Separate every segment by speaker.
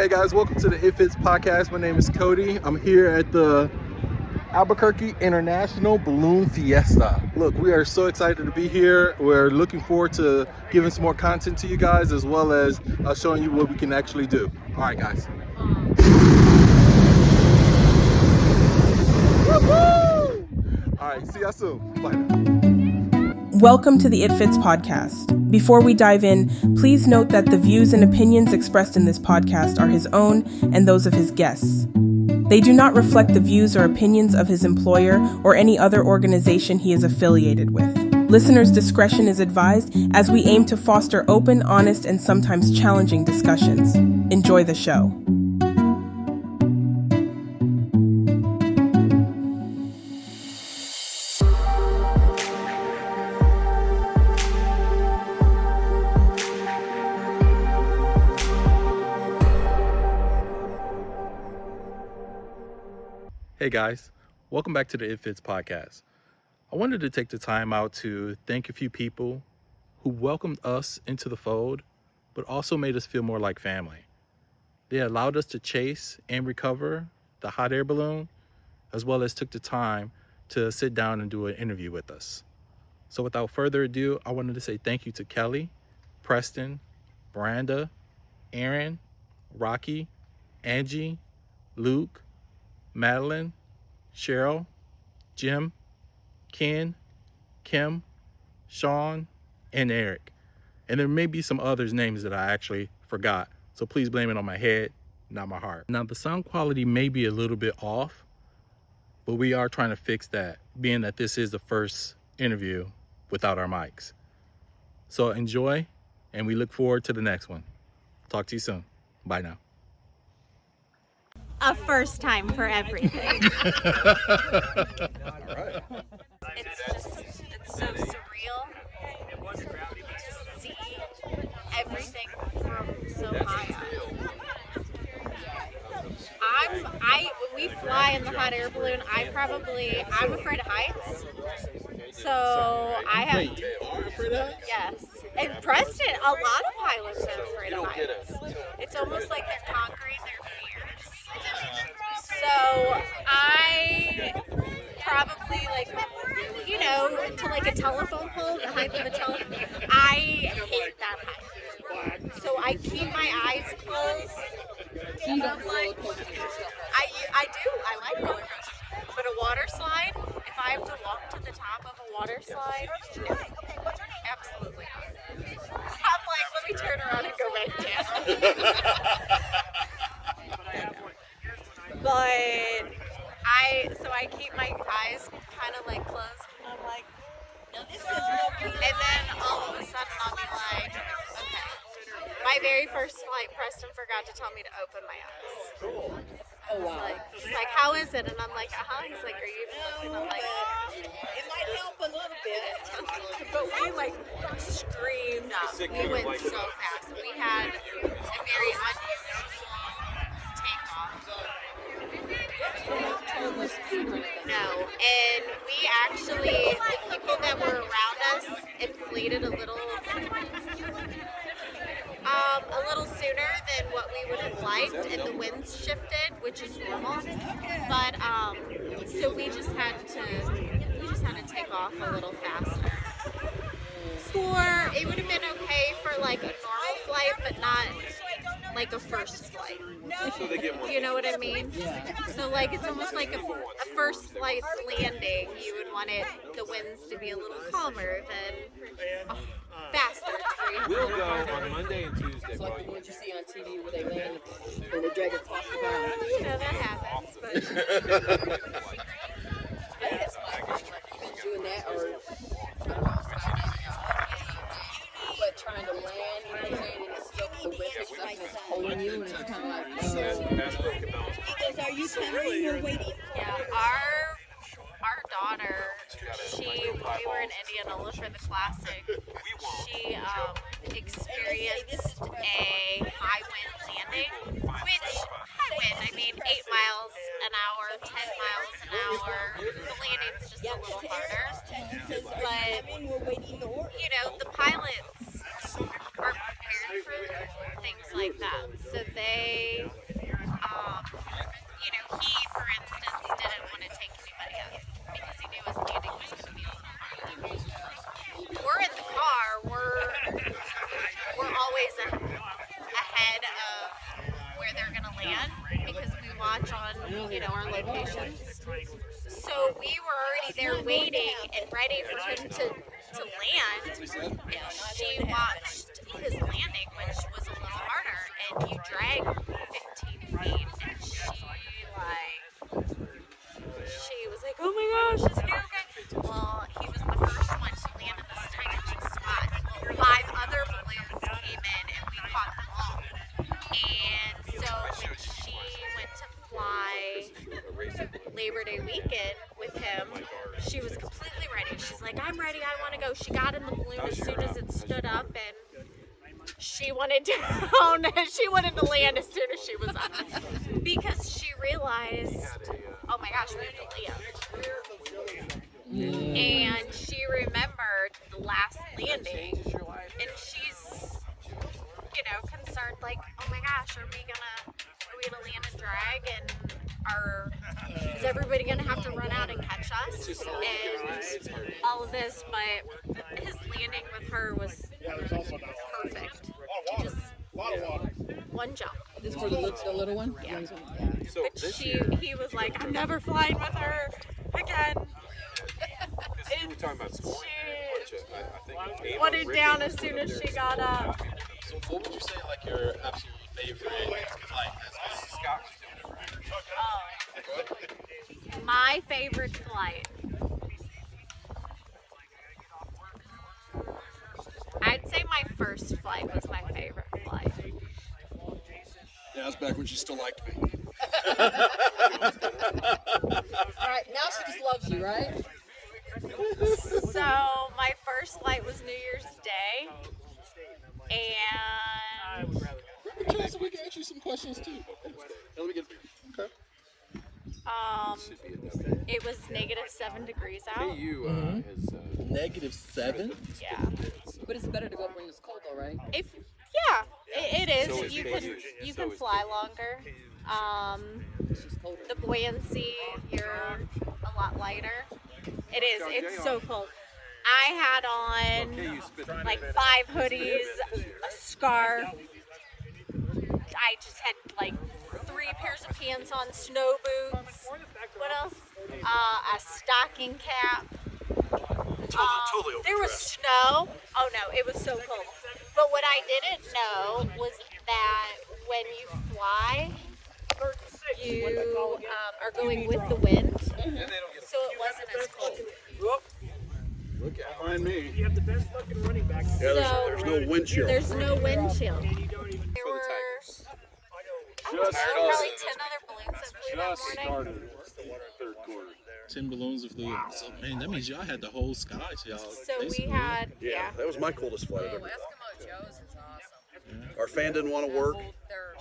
Speaker 1: Hey guys, welcome to the ITFITSS podcast. My name is Cody. I'm here at the Albuquerque International Balloon Fiesta. Look, we are so excited to be here. We're looking forward to giving some more content to you guys, as well as showing you what we can actually do. All right, guys. Woo-hoo! All right, see y'all soon. Bye now.
Speaker 2: Welcome to the ITFITSS podcast. Before we dive in, please note that the views and opinions expressed in this podcast are his own and those of his guests. They do not reflect the views or opinions of his employer or any other organization he is affiliated with. Listeners' discretion is advised as we aim to foster open, honest, and sometimes challenging discussions. Enjoy the show.
Speaker 1: Hey guys, welcome back to the ITFITSS podcast. I wanted to take the time out to thank a few people who welcomed us into the fold, but also made us feel more like family. They allowed us to chase and recover the hot air balloon, as well as took the time to sit down and do an interview with us. So without further ado, I wanted to say thank you to Kelly, Preston, Miranda, Aaron, Rocky, Angie, Luke, Madeline, Cheryl, Jim, Ken, Kim, Sean, and Eric. And there may be some others' names that I actually forgot, so please blame it on my head, not my heart. Now, the sound quality may be a little bit off, but we are trying to fix that, being that this is the first interview without our mics. So enjoy, and we look forward to the next one. Talk to you soon. Bye now.
Speaker 3: A first time for everything.
Speaker 1: All right.
Speaker 3: It's so surreal to see everything from so high up. When we fly in the hot air balloon, I'm afraid of heights. So I have.
Speaker 1: Wait, you are afraid of heights?
Speaker 3: Yes. And Preston, a lot of pilots are afraid of heights. It's almost like they're conquering their fears. So I probably to a telephone pole, the height of a telephone. I hate that height. So I keep my eyes closed.
Speaker 4: So you don't roller coasters and stuff, right?
Speaker 3: I do. I like roller coasters. But a water slide, if I have to walk to the top of a water slide, no. Absolutely not. I'm like, let me turn around and go back down. But I keep my eyes kind of like closed, and I'm like, no, this is no good. And then all of a sudden I'll be like, okay. My very first flight, Preston forgot to tell me to open my eyes.
Speaker 4: Oh, wow.
Speaker 3: He's like, how is it? And I'm like, He's like, are you even looking? I'm like,
Speaker 4: It might help a little bit.
Speaker 3: but we screamed up. We went so fast. We had a very unusual takeoff. No, and we actually, the people that were around us inflated a little sooner than what we would have liked, and the winds shifted, which is normal. But so we just had to take off a little faster. It would have been okay for like a normal flight, but not like a first flight. You know what I mean? So like it's almost like a first flight's landing. You would want the winds to be a little calmer than faster.
Speaker 5: We'll go on Monday and Tuesday.
Speaker 4: It's like the ones you see on TV where they land and the dragon tops the ground.
Speaker 3: You know, that happens. But
Speaker 4: I think that's my question. Like, even doing that or, I don't know, but trying to land, you know what I'm saying? And it's still the wind picks up and it's holding you and it's kind of like,
Speaker 6: Because are you coming or waiting?
Speaker 3: yeah, our daughter, we were in Indianola for the Classic. She experienced a high wind landing, which high wind, I mean 8 miles an hour, 10 miles an hour. The landing's just a little harder. But, the pilots are prepared for things like that. so they, he, for instance, didn't want to take anybody up because he knew his landing was going to be a little harder. We're in the car. We're always ahead of where they're going to land because we watch on, our locations. So we were already there waiting and ready for him to land, and she watched his landing, which was a little harder, and you drag 15 feet, and she was like, oh my gosh, is he okay? Well, he was the first one to land in this tiny little spot. Well, 5 other balloons came in, and we caught them all. And so when she went to fly Labor Day weekend with him, she was completely ready. She's like, I'm ready, I want to go. She got in the balloon as soon as it stood up, and she wanted down. She wanted to land as soon as she was up because she realized, oh my gosh, we have to land. And she remembered the last landing, and she's, concerned, like, oh my gosh, are we gonna land and drag, and is everybody gonna have to run out and catch us, and all of this? But his landing with her was perfect. Just one jump.
Speaker 4: This for the little one?
Speaker 3: Yeah.
Speaker 5: So
Speaker 3: But he was like, I'm never flying with her again.
Speaker 5: we were talking about scoring.
Speaker 3: She wanted down as soon as she got up.
Speaker 1: So what would you say like your absolute favorite flight is? Scott was doing it, right?
Speaker 3: My favorite flight. I'd say my first flight was my favorite flight.
Speaker 7: Yeah, that's back when she still liked me.
Speaker 4: All right, now she just loves you, right?
Speaker 3: So my first flight was New Year's Day, and
Speaker 7: So we can ask you some questions too. Let me get okay.
Speaker 3: it was -7 degrees out.
Speaker 5: KU is
Speaker 7: -7?
Speaker 3: Yeah.
Speaker 4: But it's better to go when it's cold, though, right?
Speaker 3: It is.
Speaker 5: So is
Speaker 3: You
Speaker 5: KU.
Speaker 3: you can fly longer.
Speaker 4: It's just colder.
Speaker 3: The buoyancy, you're a lot lighter. It is. It's so cold. I had on like 5 hoodies, a scarf. I just had like 3 pairs of pants on, snow boots. What else? A stocking cap. There was snow. Oh no, it was so cold. But what I didn't know was that when you fly, you are going with the wind, so it wasn't as cold.
Speaker 7: Look at mind me.
Speaker 8: You have the best fucking running back.
Speaker 7: Yeah, there's no wind chill.
Speaker 3: There's no wind chill. There were probably 10 other balloons that flew that
Speaker 7: Just
Speaker 3: morning.
Speaker 7: started third quarter.
Speaker 1: 10 balloons of fluid. So, man, that means y'all had the whole sky to y'all.
Speaker 3: So we had, yeah.
Speaker 7: That was my coldest flight I've ever done.
Speaker 4: Eskimo Joe's is awesome.
Speaker 7: Our fan didn't want to work,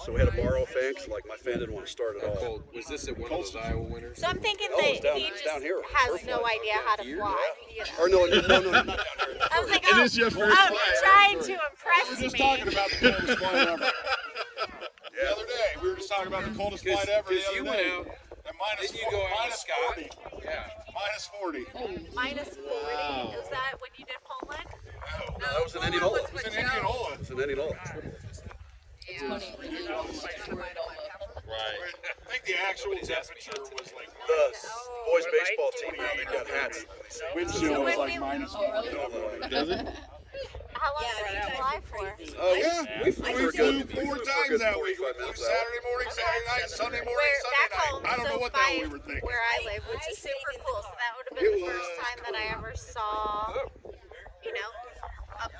Speaker 7: so we had to borrow a fan because my fan didn't want to start at all.
Speaker 5: cold. Was this at one of those Iowa winters?
Speaker 3: So I'm thinking
Speaker 7: Oh,
Speaker 3: that
Speaker 7: it's down-
Speaker 3: he
Speaker 7: it's
Speaker 3: just
Speaker 7: down here.
Speaker 3: has
Speaker 7: First
Speaker 3: no
Speaker 7: flight.
Speaker 3: idea how to fly. You know?
Speaker 7: Or no, not down here.
Speaker 3: I was like,
Speaker 1: It
Speaker 3: oh,
Speaker 1: is your first
Speaker 3: I'm
Speaker 1: flight.
Speaker 3: trying to impress
Speaker 7: We're just
Speaker 3: me.
Speaker 7: talking about the coldest flight ever. The other day, we were just talking about the coldest flight ever the
Speaker 5: Because
Speaker 7: other
Speaker 5: you
Speaker 7: day.
Speaker 5: went out,
Speaker 7: And minus
Speaker 5: then you go out with
Speaker 7: minus
Speaker 5: Scott.
Speaker 7: 40.
Speaker 5: Yeah.
Speaker 7: Minus 40.
Speaker 3: -40. Is that when you did Poland?
Speaker 7: No, that was in Indianola. It was in Indianola. It was in Indianola.
Speaker 4: It's funny.
Speaker 1: Right.
Speaker 7: I think the actual temperature was like the boys baseball team. They got hats. Wind chill was like minus 40.
Speaker 1: Does it?
Speaker 3: How long did you fly for?
Speaker 7: Oh yeah, we flew 4 times that week. We flew Saturday morning, Saturday night, Sunday morning,
Speaker 3: Where,
Speaker 7: Sunday
Speaker 3: back home,
Speaker 7: night. I don't
Speaker 3: so
Speaker 7: know what the
Speaker 3: by
Speaker 7: hell we were thinking.
Speaker 3: where I live, which is super cool. So that would have been the first time that I ever saw, you know,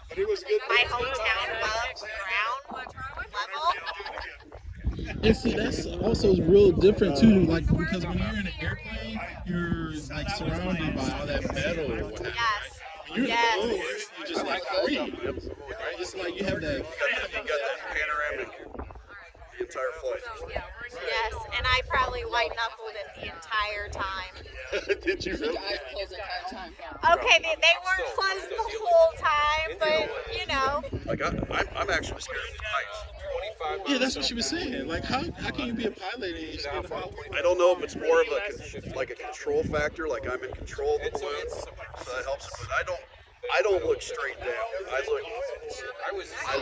Speaker 7: But it was good.
Speaker 3: my hometown above ground level.
Speaker 1: And see, that's also real different too, like, because when you're in an airplane, you're like surrounded by all that metal or what have you.
Speaker 3: Yes.
Speaker 1: You're
Speaker 3: Yes.
Speaker 1: in the balloon, you're just like free, right? It's like you have that.
Speaker 7: You got that panoramic the entire flight.
Speaker 3: Yes, and I probably white knuckled it the entire time.
Speaker 7: Did you really?
Speaker 4: Eyes closed the entire time.
Speaker 3: Okay, they weren't closed the whole time, but you know.
Speaker 7: Like I'm actually scared of heights.
Speaker 1: Yeah, that's what she was saying. Like, how can you be a pilot and you stay about?
Speaker 7: I don't know if it's more of a control factor, like I'm in control of the balloon, so that helps. But I don't look straight down. I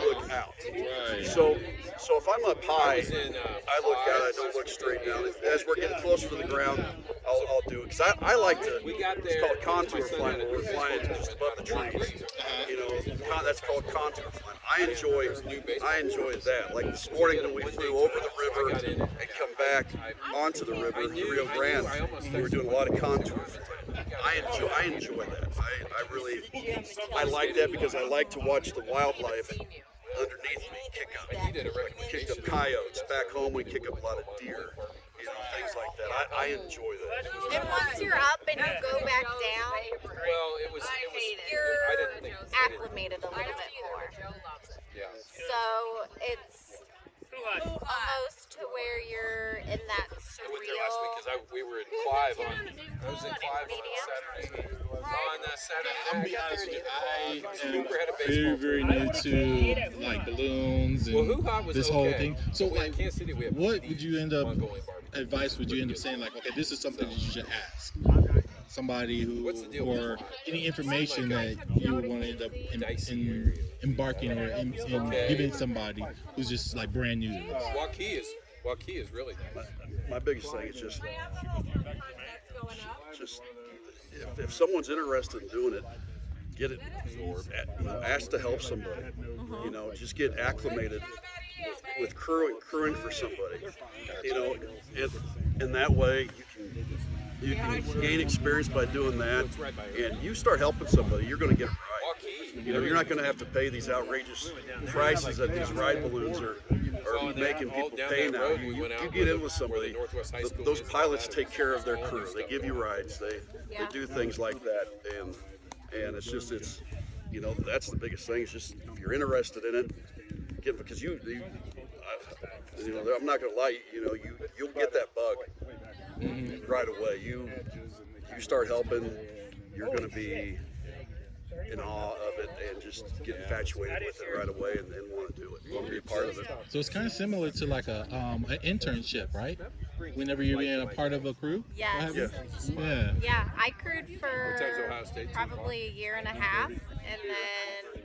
Speaker 7: look out.
Speaker 1: Right.
Speaker 7: So if I'm up high, I look out. I don't look straight down. As we're getting closer to the ground, I'll do it. Cause I like to. It's called contour flying, where we're flying just above the trees. That's called contour flying. I enjoy that. Like this morning when we flew over the river and come back onto the river, the Rio Grande, we were doing a lot of contour flying. I enjoy that. I like that because I like to watch the wildlife underneath me kick up. Like we kicked up coyotes. Back home we kick up a lot of deer. Things like that. I enjoy that.
Speaker 3: And once you're up and you go back down, you're acclimated a little bit more. So it's almost to where you're in that surreal.
Speaker 5: I went there last week because we were in Clive I was in Clive on Saturday.
Speaker 1: I'll be honest with you, I am very new to like balloons and this whole thing. So like, what would you end up saying like, okay, this is something that you should ask somebody who, or any information that you would want to end up embarking or in giving somebody who's just like brand new to this?
Speaker 5: What key is really
Speaker 7: my biggest thing is just if someone's interested in doing it, get it. Ask to help somebody. Just get acclimated with crewing for somebody. And that way you can gain experience by doing that, and you start helping somebody, you're going to get it right. You're not going to have to pay these outrageous prices that these ride balloons are making people pay now. You get in with somebody, those pilots take care of their crew. They give you rides. They do things like that, and it's that's the biggest thing. It's just if you're interested in it, because I'm not going to lie, you'll get that bug right away. You start helping, you're going to be in awe of it and just get infatuated with it right away and want to do it, want to be a part of it.
Speaker 1: So it's kind of similar to like an internship, right? Whenever you're being a part of a crew?
Speaker 3: Yes. Yeah, I crewed for probably a year and a half, and then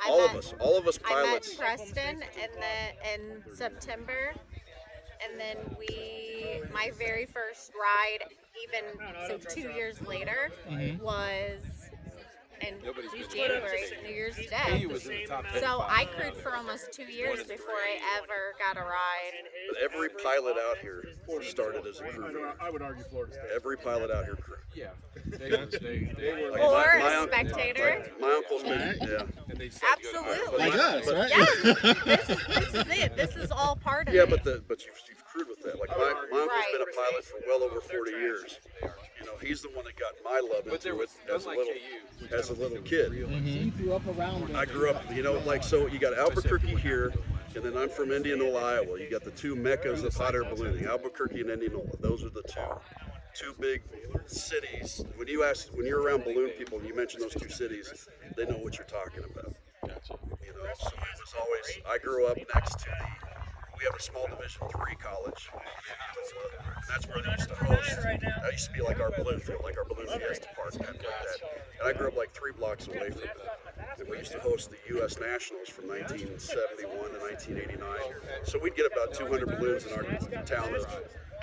Speaker 7: all of us pilots.
Speaker 3: I met Preston in September, and then my very first ride, even 2 years later, was in January, New Year's Day. So I crewed for almost 2 years before I ever got a ride.
Speaker 7: But every pilot out here started as a crew.
Speaker 8: I would argue Florida State.
Speaker 7: Every pilot out here crewed.
Speaker 5: Yeah. They were
Speaker 3: Or a spectator.
Speaker 7: My uncle's been,
Speaker 3: Absolutely.
Speaker 1: Like us, right?
Speaker 3: Yes. This is it. This is all part of it.
Speaker 7: but you've crewed with that. Like my uncle's been a pilot for well over 40 years. He's the one that got my love into it as a little kid.
Speaker 6: You grew up around it.
Speaker 7: I grew up, so you got Albuquerque here, and then I'm from Indianola, Iowa. You got the two meccas of hot air ballooning, Albuquerque and Indianola. Those are the two big cities. When you're around balloon people and you mention those two cities, they know what you're talking about.
Speaker 1: Gotcha.
Speaker 7: So it was always, I grew up next to we have a small Division III college. That's where they used to host. That used to be like our balloon field, like our balloon Fiesta park, kind of like that. And I grew up like 3 blocks away from it. And we used to host the U.S. Nationals from 1971 to 1989. So we'd get about 200 balloons in our town of,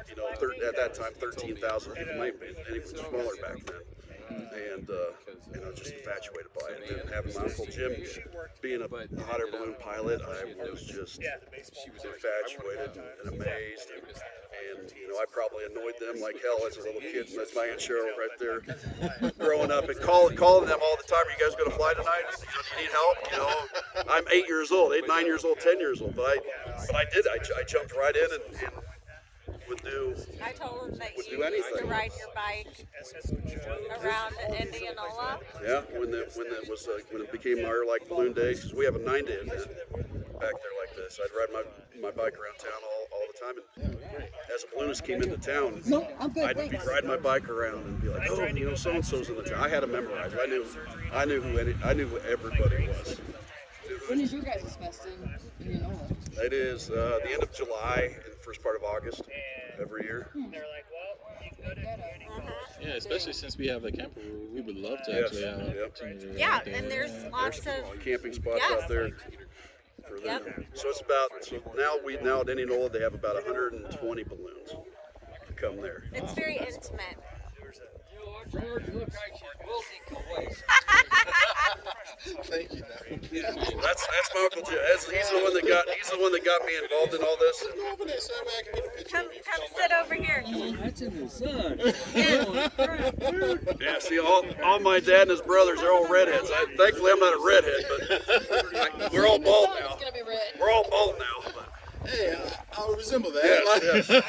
Speaker 7: at that time, 13,000 people, maybe even smaller back then. And just infatuated by it. And having my Uncle Jim being a hot air balloon pilot, I was just infatuated and amazed. And I probably annoyed them like hell as a little kid. And that's my Aunt Cheryl right there, growing up and calling them all the time. Are you guys going to fly tonight? Do you need help? I'm 8 years old, 9 years old, 10 years old. But I did. I jumped right in and would do.
Speaker 3: I told him that you
Speaker 7: do anything.
Speaker 3: used to ride your bike around Indianola.
Speaker 7: Yeah, when it became our balloon days, because we have a 9-day event back there like this. I'd ride my bike around town all the time, and as a balloonist came into town, I'd be riding my bike around and be like, oh, so and so's in the town. I had to memorize. I knew who everybody was. Knew who
Speaker 4: When is your guys' fest in Indianola?
Speaker 7: It is the end of July and the first part of August every year.
Speaker 1: Yeah, especially since we have a camper, we would love to actually have an opportunity.
Speaker 3: Yeah,
Speaker 1: out there.
Speaker 3: and there's lots of
Speaker 7: Camping spots
Speaker 3: Yes.
Speaker 7: out there. For them. So it's about now at Indianola they have about 120 balloons to come there.
Speaker 3: it's very intimate.
Speaker 1: Thank you.
Speaker 7: That's my Uncle Jim. He's the one that got me involved in all this.
Speaker 3: Come sit over here.
Speaker 8: That's in the sun.
Speaker 7: Yeah, see, all my dad and his brothers are all redheads. Thankfully, I'm not a redhead, but we're all bald now.
Speaker 4: It's gonna be red.
Speaker 7: We're all bald now.
Speaker 9: Hey, I'll resemble that.
Speaker 7: Yes, yes.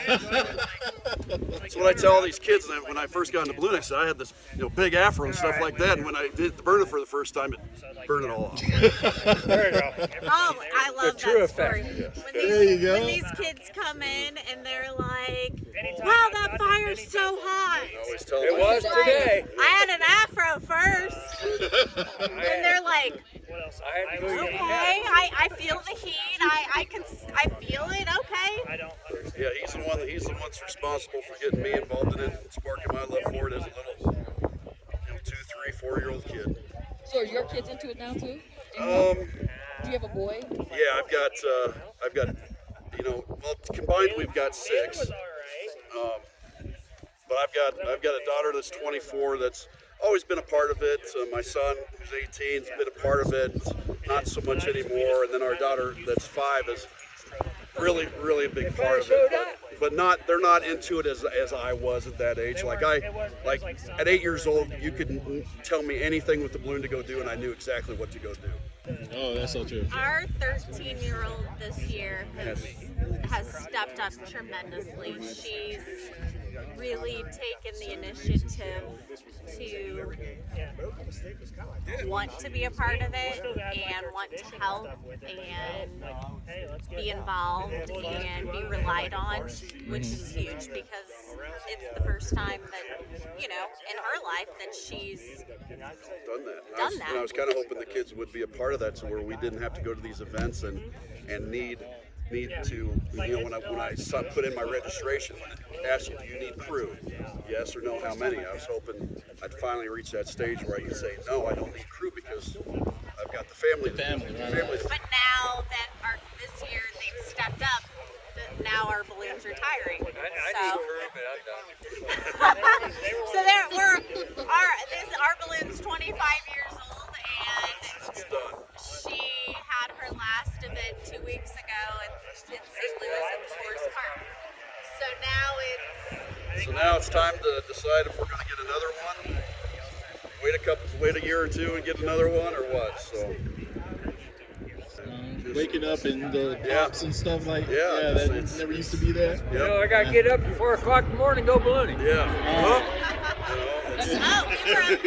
Speaker 7: That's what I tell all these kids. When I first got into balloon, I said I had this, big afro and stuff like that. And when I did the burner for the first time, it burned it all off.
Speaker 8: There you go.
Speaker 3: Oh, I love
Speaker 8: true
Speaker 3: that story.
Speaker 8: effect.
Speaker 3: There you go. When these kids come in and they're like, "Wow, that fire's so hot."
Speaker 7: I always tell
Speaker 8: It
Speaker 7: them,
Speaker 8: was today.
Speaker 3: I had an afro first, and they're like,
Speaker 8: I had to go
Speaker 3: "Okay, I feel the heat. I feel it. Okay."
Speaker 7: yeah, he's the one that's responsible for getting me involved in it and sparking my love for it as a little 2, 3, 4-year-old kid.
Speaker 4: So are your kids into it now too? Do you have a boy?
Speaker 7: Yeah, I've got, well, combined we've got 6. But I've got a daughter that's 24 that's always been a part of it. My son, who's 18, has been a part of it. Not so much anymore. And then our daughter that's 5 is really, really a big part of it. But they're not into it as I was at that age. Like at 8 years old, you could tell me anything with the balloon to go do, and I knew exactly what to go do.
Speaker 1: Oh, that's so true.
Speaker 3: Our 13-year-old this year has stepped up tremendously. She's really taken the initiative to want to be a part of it and want to help and be involved and be relied on, which is huge because it's the first time that, in her life that she's
Speaker 7: done that. I was kind of hoping the kids would be a part of that, so where we didn't have to go to these events and need to, when I put in my registration, when it asked you, do you need crew? Yes or no, how many? I was hoping I'd finally reach that stage where I can say, no, I don't need crew because I've got the family.
Speaker 3: But now that this year they've stepped up, now our balloon's retiring. So our balloon's 25 years old, and she had her last event 2 weeks ago in St. Louis at the Forest Park. So
Speaker 7: now it's time to decide if we're going to get another one. Wait a year or two and get another one, or what? So.
Speaker 1: Waking up and the pops and stuff like
Speaker 7: that
Speaker 1: never used to be there.
Speaker 7: Yep.
Speaker 8: I got to get up at 4 o'clock in the morning and go ballooning.
Speaker 7: Yeah.
Speaker 3: we were up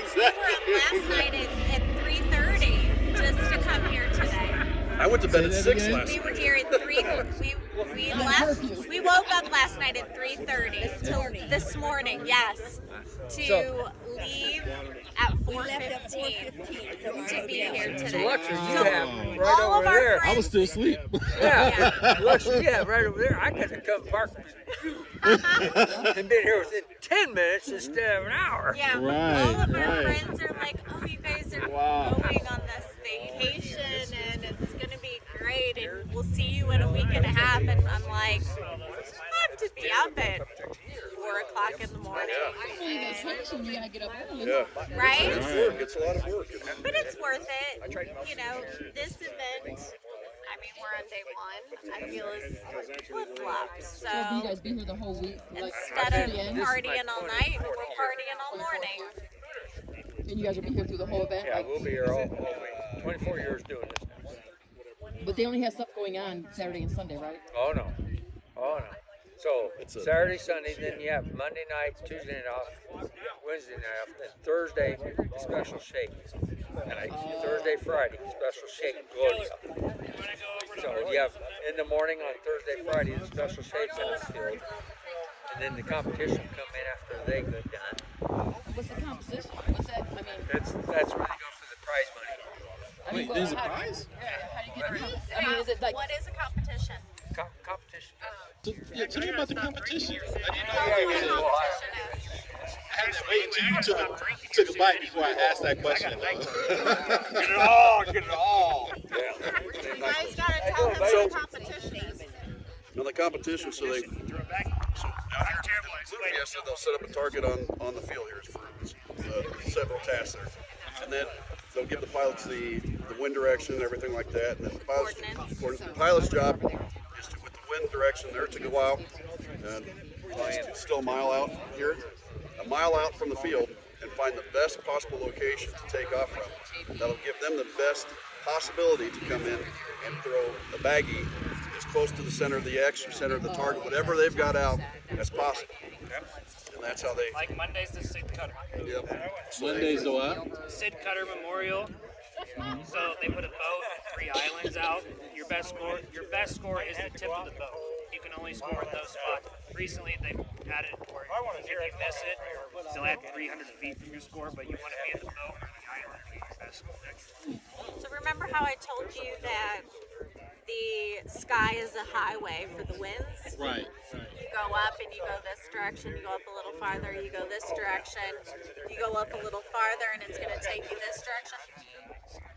Speaker 3: last night at 3:30 just to come here today.
Speaker 7: I went to bed at 6 last night.
Speaker 3: We were here at 3. We left. We woke up last night at 3:30 till this morning. Yes, to leave at 4:15 to be here today.
Speaker 8: So luxury you have right
Speaker 3: all
Speaker 8: over
Speaker 3: of our
Speaker 8: there.
Speaker 3: friends,
Speaker 1: I was still asleep.
Speaker 8: Yeah, luxury you have right over there. I could have come parked and been here within 10 minutes instead of an hour.
Speaker 3: Yeah, all of our friends are like, "Oh, you guys are going on this vacation, and it's gonna be great, and we'll see you in a week and a half." And I'm like, I have to be up at 4 o'clock in the morning.
Speaker 4: You gotta get up early.
Speaker 7: Yeah.
Speaker 3: Right?
Speaker 7: It's work. It's a lot of work.
Speaker 3: But it's worth it. This event, we're on day 1. I feel is flip-flops.
Speaker 4: So will you guys be here the whole week?
Speaker 3: Instead of partying all night, we're partying all morning.
Speaker 4: And you guys will be here through the whole event?
Speaker 8: Yeah, we'll be here all week. 24 years doing this now.
Speaker 4: But they only have stuff going on Saturday and Sunday, right?
Speaker 8: Oh, no. So, Saturday, Sunday, then you have Monday night, Tuesday night off, Wednesday night off, then Thursday, special shake. And Thursday, Friday, special shake and glory up. So you have in the morning on Thursday, Friday, the special shakes in the field. And then the competition will come in after they get done.
Speaker 4: What's the competition? What's that?
Speaker 8: That's where they go for the prize money.
Speaker 4: Wait, there's a prize? I mean, is it like...
Speaker 3: What is a competition?
Speaker 8: Competition.
Speaker 4: Yeah, tell me about the competition.
Speaker 3: Tell me what a competition is.
Speaker 4: I had to wait until you took a bite before I asked that question.
Speaker 5: Get it all. Get it all.
Speaker 3: You guys gotta tell them what a competition is.
Speaker 7: Now the competition, so out here at Fiesta, they'll set up a target on the field here for several tasks there, and then they'll give the pilots the wind direction and everything like that. And then the pilot's job is to, with the wind direction there, to go out and it's still a mile out here, a mile out from the field, and find the best possible location to take off from. That'll give them the best possibility to come in and throw a baggie as close to the center of the X or center of the target, whatever they've got out, as possible. And that's how they.
Speaker 10: Like Monday's the Sid Cutter.
Speaker 7: Yep. So
Speaker 4: Monday's the what?
Speaker 10: Sid Cutter Memorial. So they put a boat and 3 islands out. Your best score is the tip of the boat. You can only score in those spots. Recently they added it where if you miss it, they'll add 300 feet from your score, but you want to be at the boat or the island to get your best score.
Speaker 3: So remember how I told you that the sky is a highway for the winds?
Speaker 4: Right.
Speaker 3: You go up and you go this direction, you go up a little farther, you go this direction, you go up a little farther and it's going to take you this direction.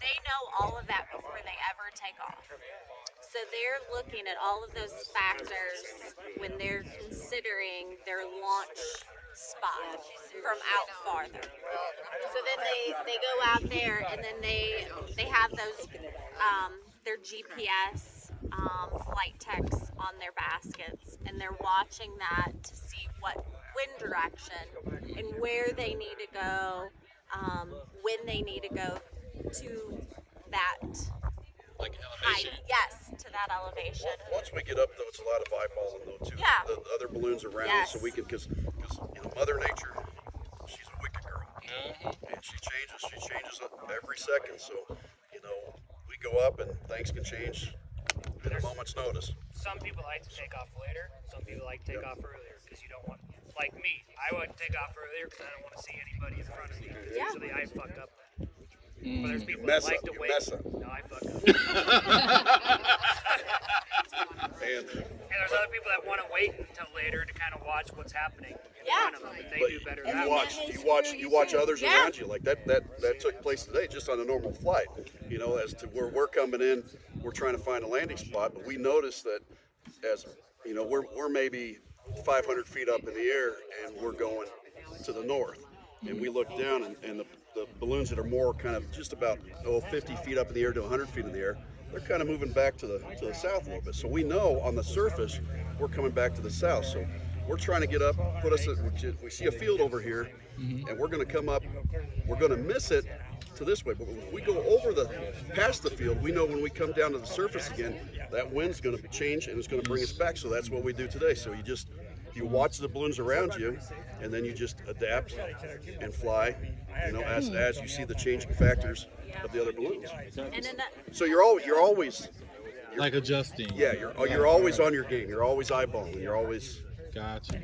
Speaker 3: They know all of that before they ever take off. So they're looking at all of those factors when they're considering their launch spot from out farther. So then they go out there and then they have those their GPS flight techs on their baskets, and they're watching that to see what wind direction and where they need to go, when they need to go to that
Speaker 4: Like elevation.
Speaker 3: height. Yes, to that elevation.
Speaker 7: Once we get up, though, it's a lot of eyeballing, though, too.
Speaker 3: Yeah.
Speaker 7: The other balloons around,
Speaker 3: Yes.
Speaker 7: so we can, because Mother Nature, she's a wicked girl, and she changes every second. So, we go up and things can change in a moment's notice.
Speaker 10: Some people like to take off later. Some people like to take off earlier because you don't want, like me, I wouldn't take off earlier because I don't want to see anybody in front of me.
Speaker 3: Yeah.
Speaker 10: Usually I fuck up then. But there's people
Speaker 7: Mess
Speaker 10: that like
Speaker 7: up,
Speaker 10: to
Speaker 7: you
Speaker 10: wait.
Speaker 7: mess up.
Speaker 10: No, I fuck up.
Speaker 7: And
Speaker 10: And there's other people that want to wait until later to kind of watch what's happening in
Speaker 3: Yeah.
Speaker 10: front of them, and they do better that way.
Speaker 7: you watch others
Speaker 3: Yeah.
Speaker 7: around you, like that took place today just on a normal flight. As to where we're coming in, we're trying to find a landing spot, but we noticed that as we're maybe 500 feet up in the air and we're going to the north, and we look down and the balloons that are more kind of just about 50 feet up in the air to 100 feet in the air, they're kind of moving back to the south a little bit. So we know on the surface we're coming back to the south. So we're trying to get up, we see a field over here, and we're going to come up. We're going to miss it to this way, but if we go past the field, we know when we come down to the surface again, that wind's going to change and it's going to bring us back. So that's what we do today. So you watch the balloons around you, and then you just adapt and fly, as you see the changing factors of the other balloons. So you're always
Speaker 4: Like adjusting.
Speaker 7: yeah, you're always on your game. You're always eyeballing. You're always.
Speaker 4: Gotcha.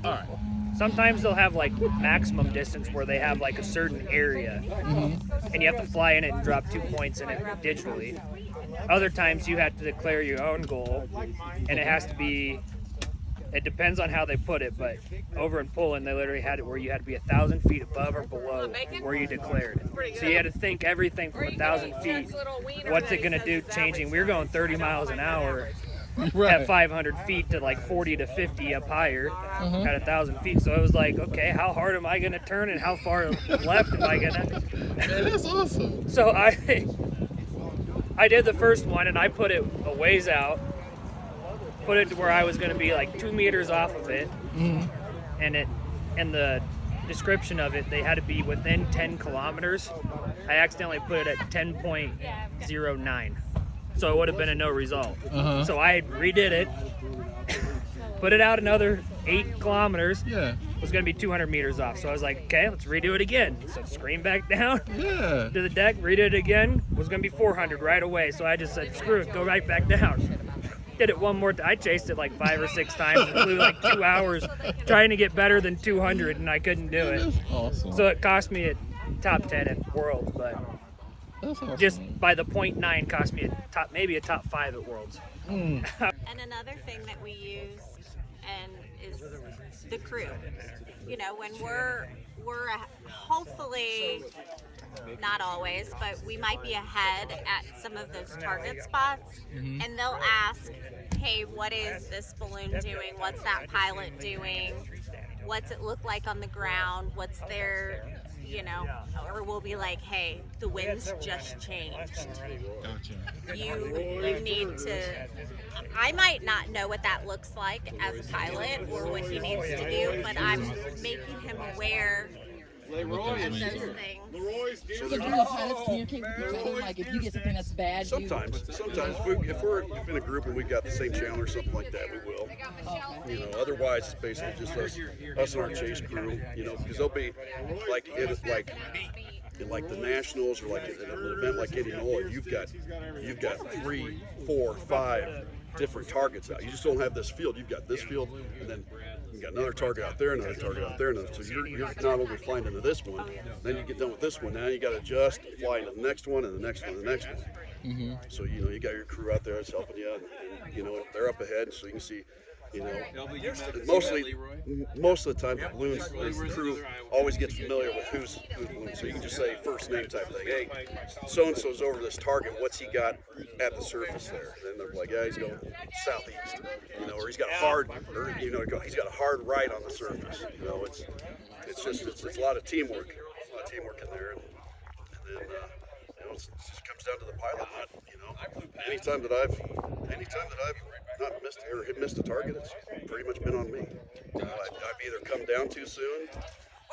Speaker 4: All right.
Speaker 10: Sometimes they'll have like maximum distance where they have like a certain area, and you have to fly in it and drop 2 points in it digitally. Other times you have to declare your own goal, and it has to be. It depends on how they put it, but over in Poland they literally had it where you had to be 1,000 feet above or below where you declared. So you had to think everything from 1,000 feet. What's it gonna do changing? We were going 30 miles an hour. At 500 feet to like 40 to 50 up higher at 1,000 feet. So it was like, okay, how hard am I going to turn and how far left am I going to?
Speaker 4: That's awesome.
Speaker 10: So I did the first one and I put it a ways out, put it to where I was going to be like 2 meters off of it. And in the description of it, they had to be within 10 kilometers. I accidentally put it at 10.09. So it would have been a no result. So I redid it, put it out another 8 kilometers.
Speaker 4: Yeah.
Speaker 10: Was going to be 200 meters off. So I was like, okay, let's redo it again. So scream back down
Speaker 4: Yeah.
Speaker 10: to the deck, redid it again. Was going to be 400 right away. So I just said, screw it, go right back down. Did it one more time. I chased it like 5 or 6 times and flew like 2 hours trying to get better than 200, and I couldn't do it.
Speaker 4: That's awesome.
Speaker 10: So it cost me a top 10 at Worlds, but
Speaker 1: That's awesome.
Speaker 10: Just by the 0.9 cost me maybe a top 5 at Worlds.
Speaker 3: And another thing that we use is the crew. You know, when we're hopefully, not always, but we might be ahead at some of those target spots, and they'll ask, hey, what is this balloon doing? What's that pilot doing? What's it look like on the ground? What's their, you know, or we'll be like, hey, the winds just changed. You need to, I might not know what that looks like as a pilot or what he needs to do, but I'm making him aware of those things.
Speaker 4: So do the pilots communicate with each other? Like if you get something that's bad,
Speaker 7: Sometimes if we're in a group and we've got the same channel or something like that, we will. You know, otherwise it's basically just us and our chase crew. You know, because they'll be like the nationals or like an event like Indianola, you've got 3, 4, 5 different targets out. You just don't have this field. You've got this field, and then you got another target out there, another target out there, so you're not only flying into this one, then you get done with this one. Now you got to adjust, fly into the next one, and the next one, and the next one. So you know you got your crew out there that's helping you, and you know they're up ahead, so you can see. You know, most of the time the balloons, the crew always gets familiar with who's balloon. So you can just say first name type thing. Hey, so and so's over this target. What's he got at the surface there? And then they're like, yeah, he's going southeast. You know, or he's got a hard, or you know, he's got a hard right on the surface. You know, it's a lot of teamwork. There's a lot of teamwork in there, and then you know, it just comes down to the pilot. You know, anytime that I've not missed a target, it's pretty much been on me. You know, I've either come down too soon,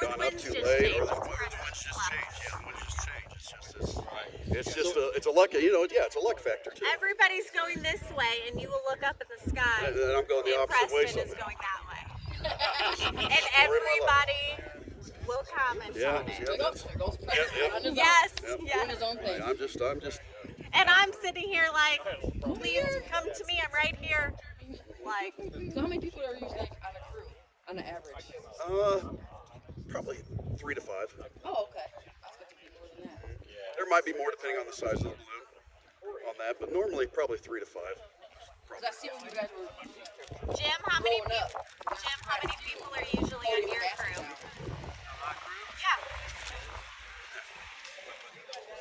Speaker 7: gone up too late, or the wind's just changed. Yeah, the wind's just changed. It's a luck. You know, yeah, it's a luck factor too.
Speaker 3: Everybody's going this way, and you will look up at the sky.
Speaker 7: And then I'm going the opposite way.
Speaker 3: Preston is going that way, and everybody will comment on it. Yes.
Speaker 4: doing his own thing.
Speaker 7: I'm just.
Speaker 3: And I'm sitting here like, please come to me. I'm right here. Like.
Speaker 4: So how many people are usually like, on a crew, on an average?
Speaker 7: Probably 3 to 5.
Speaker 4: Oh, okay. I was thinking more than that.
Speaker 7: There might be more depending on the size of the balloon on that, but normally probably 3 to 5.
Speaker 4: Because I see when you guys were
Speaker 3: Jim, how many people are usually on your crew? Yeah.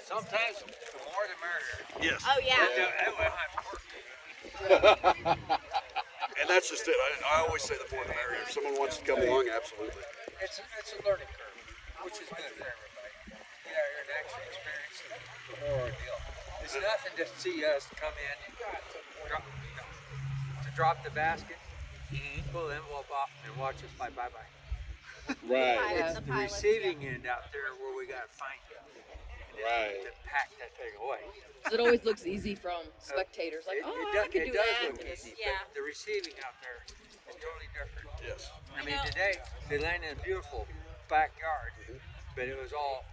Speaker 8: Sometimes the more the merrier.
Speaker 7: Yes.
Speaker 3: Oh yeah.
Speaker 7: And that's just it. I always say the more the merrier. If someone wants to come along, absolutely.
Speaker 8: It's a learning curve, which is good for everybody. Yeah, you're an actual experience the more deal. It's nothing to see us come in, drop the basket, pull the envelope off, and watch us fly bye-bye.
Speaker 1: Right.
Speaker 8: It's the receiving end out there where we got to find you.
Speaker 1: Right.
Speaker 8: To pack that thing away.
Speaker 4: So it always looks easy from spectators. Like, I could do
Speaker 8: it does
Speaker 4: that.
Speaker 8: look easy, but the receiving out there is totally different.
Speaker 7: Yes.
Speaker 8: I mean, today they landed in a beautiful backyard, but it was all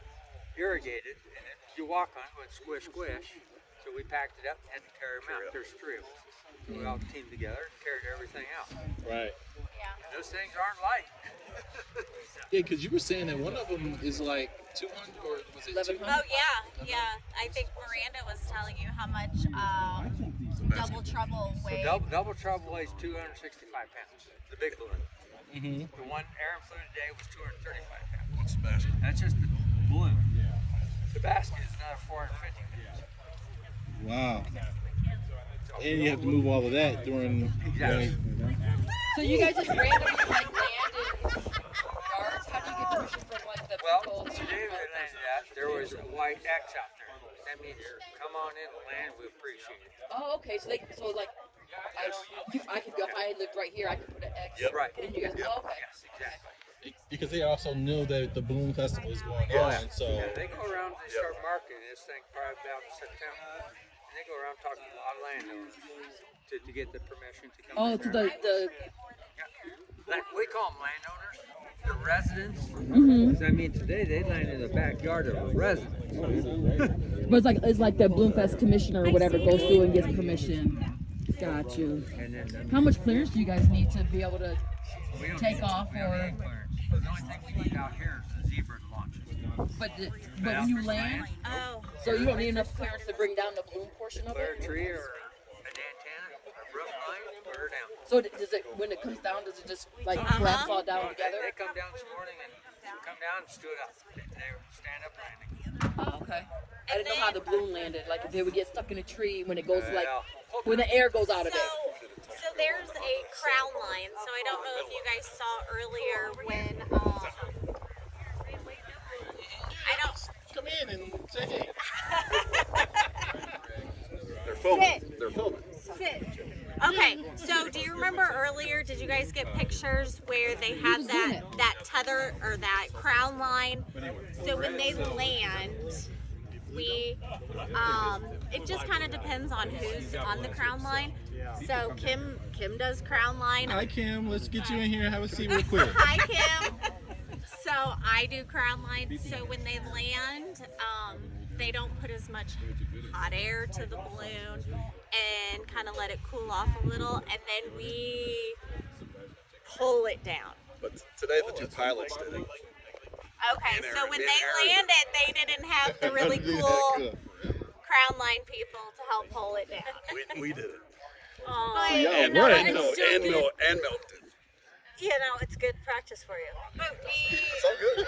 Speaker 8: irrigated, and you walk on it, it went squish, squish. So we packed it up and had to carry them out. There's 3 of us. So we all teamed together and carried everything out.
Speaker 1: Right.
Speaker 8: And those things aren't light.
Speaker 1: Yeah, because you were saying that one of them is like 200, or was it 200?
Speaker 3: Oh yeah. I think Miranda was telling you how much Double Trouble weighs.
Speaker 8: So double Trouble weighs 265 pounds. The big balloon. The one Aaron flew today was 235 pounds.
Speaker 7: What's the basket?
Speaker 8: That's just the balloon. The basket is another 450 pounds.
Speaker 1: Wow. And you have to move all of that during.
Speaker 8: Exactly.
Speaker 4: So you guys just randomly like land in yards? How do you get permission from like the people?
Speaker 8: Today we landed at, there was a white X out there. That means come on in and land, we appreciate it.
Speaker 4: Oh, okay. So I could go. If I lived right here, I could put an X.
Speaker 8: Yep. Right.
Speaker 4: And you guys. Oh, okay.
Speaker 8: Yes, exactly.
Speaker 1: Because they also knew that the balloon festival is going on, so.
Speaker 8: Yeah, they go around and start marketing this thing probably about in September. And they go around talking to a lot of landowners to get the permission to come in
Speaker 4: to
Speaker 8: there.
Speaker 4: the
Speaker 8: We call them landowners, the residents. I mean, today they land in the backyard of a resident.
Speaker 4: But it's like the Bloomfest commissioner or whatever goes through and gets permission. Got you.
Speaker 8: And then
Speaker 4: How much clearance do you guys need to be able to
Speaker 8: we don't
Speaker 4: take
Speaker 8: need-
Speaker 4: off
Speaker 8: we don't
Speaker 4: or?
Speaker 8: need clearance. The only thing we need out here is the zebra launches.
Speaker 4: But when you land, so you don't need enough clearance to bring down the balloon portion of
Speaker 8: Clear
Speaker 4: it?
Speaker 8: a tree or an antenna, a roof line, put her down.
Speaker 4: So does it, when it comes down, does it just like flat fall down together?
Speaker 8: They come down this morning and come down and stood up. They were stand up landing.
Speaker 4: Oh, okay. I didn't know how the balloon landed. Like if they would get stuck in a tree when it goes like when the air goes out of it.
Speaker 3: So there's a crown line. So I don't know if you guys saw earlier when I don't
Speaker 9: Come in and say hey.
Speaker 7: They're filming. They're filming.
Speaker 3: sit. Okay, so do you remember earlier? Did you guys get pictures where they had that tether or that crown line? So when they land, we it just kind of depends on who's on the crown line. So Kim does crown line.
Speaker 9: Hi Kim, let's get you in here and have a seat real quick.
Speaker 3: Hi Kim. So I do crown line. So when they land, they don't put as much hot air to the balloon and kind of let it cool off a little, and then we pull it down.
Speaker 7: But today the two pilots did it.
Speaker 3: Okay, so when they landed, they didn't have the really cool crown line people to help pull it down.
Speaker 7: We did it.
Speaker 3: But,
Speaker 9: Yeah,
Speaker 3: you know,
Speaker 9: right.
Speaker 3: it's
Speaker 7: No,
Speaker 3: still
Speaker 7: and
Speaker 3: good.
Speaker 7: Milk did.
Speaker 3: You know, it's good practice for you. But
Speaker 7: It's all good.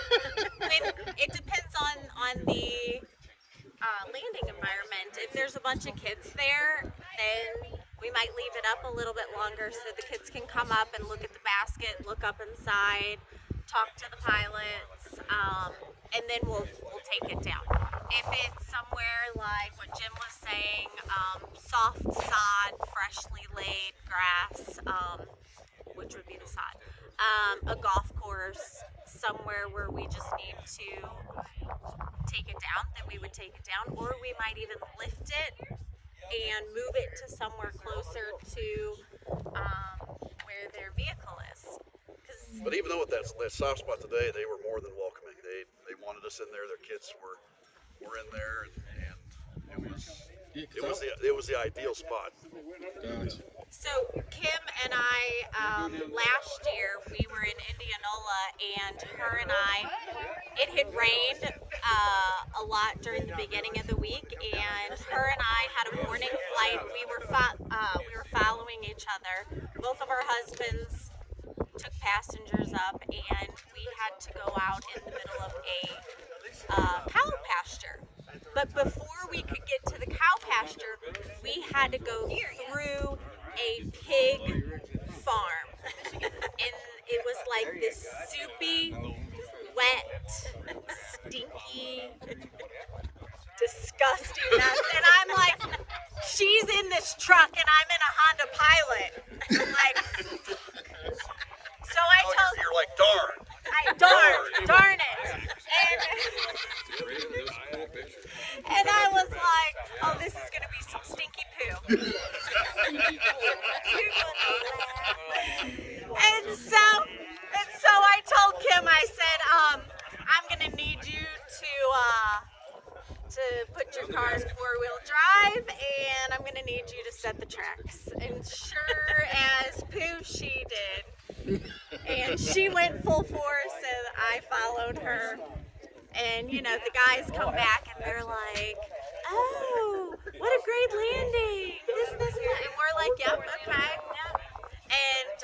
Speaker 3: when it depends on the landing environment. If there's a bunch of kids there, then we might leave it up a little bit longer so the kids can come up and look at the basket, look up inside, talk to the pilots, and then we'll take it down. If it's somewhere like what Jim was saying, soft sod, freshly laid grass, which would be the sod, a golf course, somewhere where we just need to take it down, then we would take it down, or we might even lift it and move it to somewhere closer to where their vehicle is.
Speaker 7: But even though with that soft spot today, they were more than welcoming. They wanted us in there. Their kids were in there, and it was the ideal spot.
Speaker 3: So Kim and I, last year we were in Indianola, and her and I, it had rained a lot during the beginning of the week, and her and I had a morning flight. We were following each other. Both of our husbands took passengers up, and we had to go out in the middle of a cow pasture. But before we could get to the cow pasture, we had to go through a pig farm. And it was like this soupy, wet, stinky, disgusting mess. And I'm like, she's in this truck and I'm in a Honda Pilot. Like, so I told
Speaker 7: You're like, darn.
Speaker 3: darn it. And I was like, oh, this is going to be some stinky poo. And so I told Kim, I said, I'm going to need you to put your car in four-wheel drive, and I'm going to need you to set the tracks. And sure as poo, she did. And she went full force, and I followed her. And, you know, the guys come back, and they're like, oh, what a great landing. This, and that. And we're like, yep, okay, yep. And